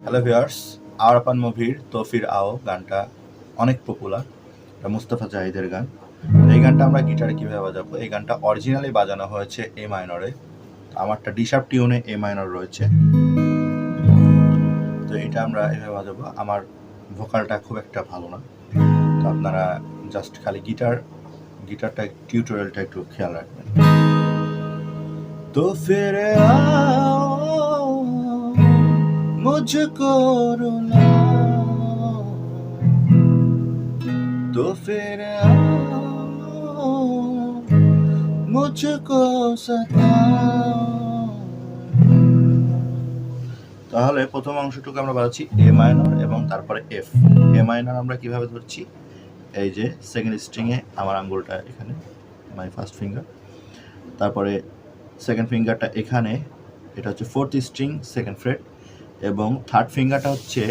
Hello viewers, আর আপান মুভির তৌফির আও গানটা অনেক পপুলার। এটা মুস্তাফা জাহিদের গান। এই গানটা আমরা গিটারে কীভাবে বাজাবো? এই গানটা অরিজিনালি বাজানো হয়েছে এ মাইনরে, আমারটা ডি শার্প টিউনে এ মাইনর রয়েছে। তো এটা আমরা এভাবে বাজাবো। আমার ভোকালটা খুব একটা ভালো না, তো আপনারা জাস্ট খালি গিটারটা টিউটোরিয়ালটা একটু খেয়াল রাখবেন। তো ফিরে आओ मुझको रुलाओ, तो फिर आओ मुझको सताओ। তাহলে প্রথম অংশটুকু আমরা বাজাচ্ছি এ মাইনর এবং তারপরে এফ। এ মাইনর আমরা কিভাবে ধরছি? এই যে সেকেন্ড স্ট্রিংয়ে আমার আঙ্গুলটা এখানে, মাই ফার্স্ট ফিঙ্গার, তারপরে সেকেন্ড ফিঙ্গারটা এখানে, এটা হচ্ছে ফোর্থ স্ট্রিং সেকেন্ড ফ্রেট, এবং থার্ড ফিঙ্গারটা হচ্ছে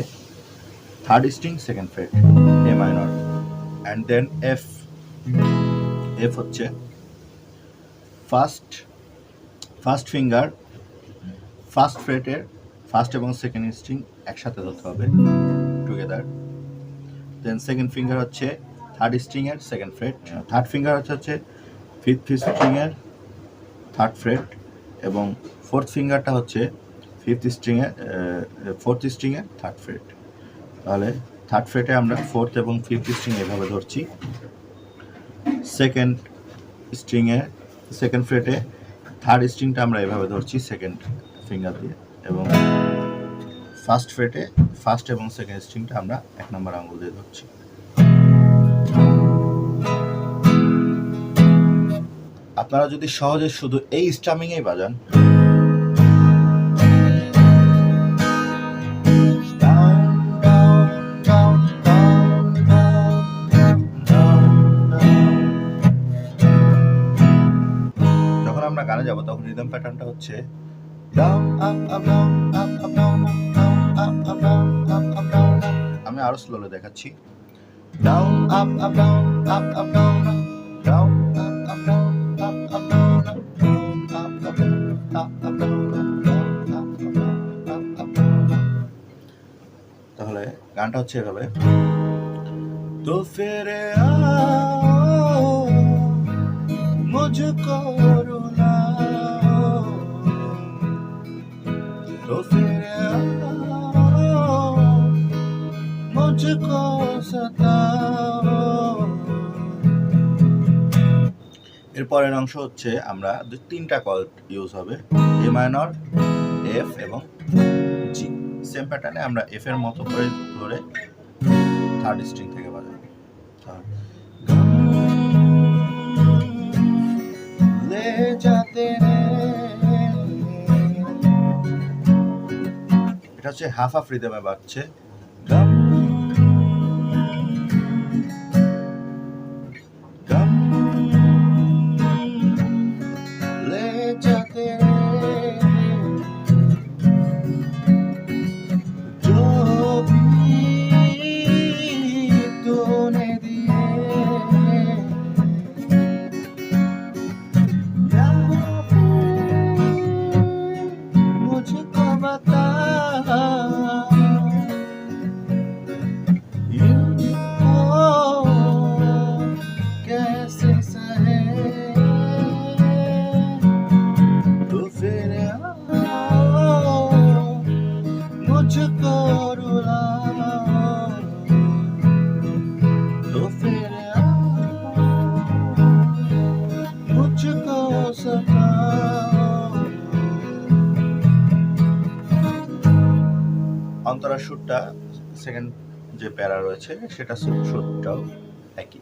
third string second fret A minor, and then F. F হচ্ছে ফার্স্ট ফিঙ্গার ফার্স্ট ফ্রেটের ফার্স্ট এবং সেকেন্ড স্ট্রিং একসাথে ধরতে হবে টুগেদার। দেন সেকেন্ড ফিঙ্গার হচ্ছে থার্ড স্ট্রিংয়ের সেকেন্ড ফ্রেট, থার্ড ফিঙ্গার হচ্ছে ফিফথ স্ট্রিংয়ের থার্ড ফ্রেট, এবং ফোর্থ ফিঙ্গারটা হচ্ছে ফোর্থ স্ট্রিংয়ের থার্ড ফ্রেট। তাহলে থার্ড ফ্রেটে আমরা ফোর্থ এবং ফিফথ স্ট্রিং এভাবে ধরছি, সেকেন্ড ফ্রেটে থার্ড স্ট্রিংটা আমরা এভাবে ধরছি সেকেন্ড ফিঙ্গার দিয়ে, এবং ফার্স্ট ফ্রেটে ফার্স্ট এবং সেকেন্ড স্ট্রিংটা আমরা 1 নম্বর আঙ্গুল দিয়ে ধরছি। আপনারা যদি সহজে শুধু এই স্ট্রামিংয়েই বাজান, যখন আমরা গানে যাব তখন রিদম প্যাটার্নটা হচ্ছে down up up down up up down up up down up up down. আমি আরো স্লোলি দেখাচ্ছি, down up up down up up down down up up down up up down up up up up down up up down. তাহলে গানটা হচ্ছে এভাবে, তো ফিরে आओ मुझको रुलाओ, तो फिर आओ मुझको सताओ। এর পরের অংশ হচ্ছে আমরা 3টা কর্ড ইউজ হবে, এ মাইনর, এফ এবং জি। সেম প্যাটার্নে আমরা এফ এর মতো করে ধরে থার্ড স্ট্রিং থেকে বাজাবো। ले जाते এটা হচ্ছে হাফ হাফ রিদমে বাজছে, গাম গাম ले जाते जो भी तूने दिए मुझको बता कैसे सहे, तो फिर आओ मुझको रुलाओ, तो फिर आओ मुझको सताओ। অন্তরা সুরটা সেকেন্ড যে প্যারা রয়েছে সেটা সুরটাও একই।